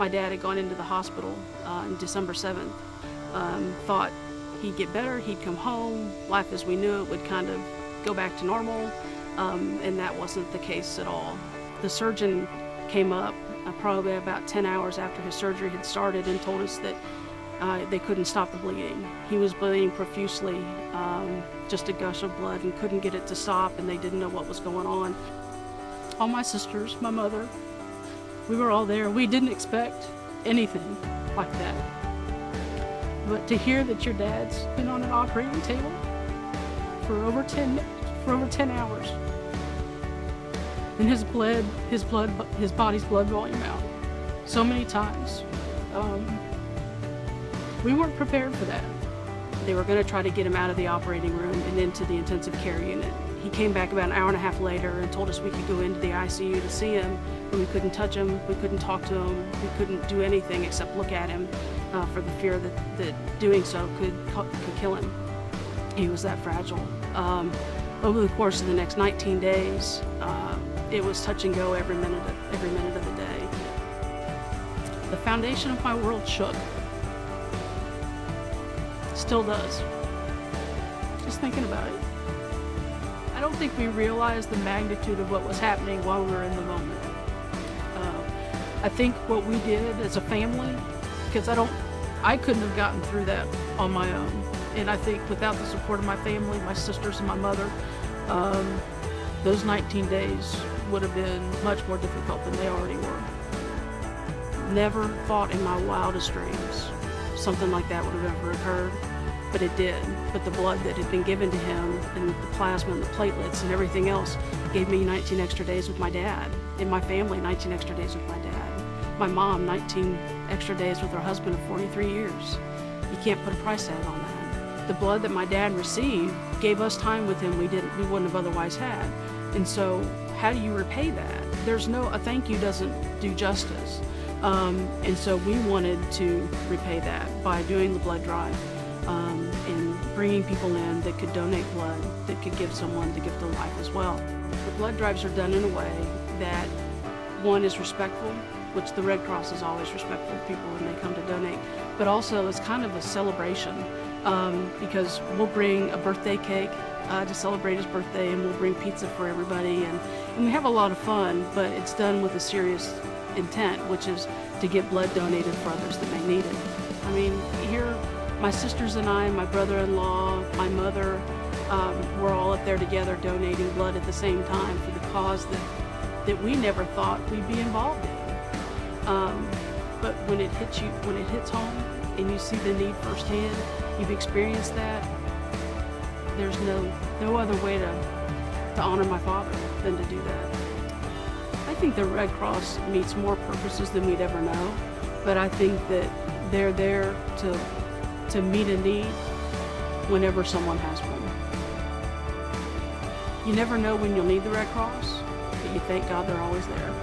My dad had gone into the hospital on December 7th, thought he'd get better, he'd come home, life as we knew it would kind of go back to normal, and that wasn't the case at all. The surgeon came up probably about 10 hours after his surgery had started and told us that they couldn't stop the bleeding. He was bleeding profusely, just a gush of blood, and couldn't get it to stop, and they didn't know what was going on. All my sisters, my mother, we were all there. We didn't expect anything like that. But to hear that your dad's been on an operating table for over 10 hours, and his body's blood volume out so many times, we weren't prepared for that. They were going to try to get him out of the operating room and into the intensive care unit. He came back about an hour and a half later and told us we could go into the ICU to see him, but we couldn't touch him, we couldn't talk to him, we couldn't do anything except look at him for the fear that doing so could kill him. He was that fragile. Over the course of the next 19 days, it was touch and go every minute of the day. The foundation of my world shook. Still does. Just thinking about it. I don't think we realized the magnitude of what was happening while we were in the moment. I think what we did as a family, because I couldn't have gotten through that on my own. And I think without the support of my family, my sisters and my mother, those 19 days would have been much more difficult than they already were. Never thought in my wildest dreams something like that would have ever occurred, but it did. But the blood that had been given to him, and the plasma and the platelets and everything else, gave me 19 extra days with my dad, and my family 19 extra days with my dad. My mom 19 extra days with her husband of 43 years. You can't put a price tag on that. The blood that my dad received gave us time with him we wouldn't have otherwise had. And so how do you repay that? A thank you doesn't do justice. And so we wanted to repay that by doing the blood drive, and bringing people in that could donate blood, that could give someone the gift of life as well. The blood drives are done in a way that, one, is respectful, which the Red Cross is always respectful of people when they come to donate, but also it's kind of a celebration, because we'll bring a birthday cake to celebrate his birthday, and we'll bring pizza for everybody, and we have a lot of fun, but it's done with a serious intent, which is to get blood donated for others that may need it. I mean, here, my sisters and I, my brother-in-law, my mother, we're all up there together donating blood at the same time for the cause that we never thought we'd be involved in. But when it hits home and you see the need firsthand, you've experienced that, there's no other way to honor my father than to do that. I think the Red Cross meets more purposes than we'd ever know, but I think that they're there to meet a need whenever someone has one. You never know when you'll need the Red Cross, but you thank God they're always there.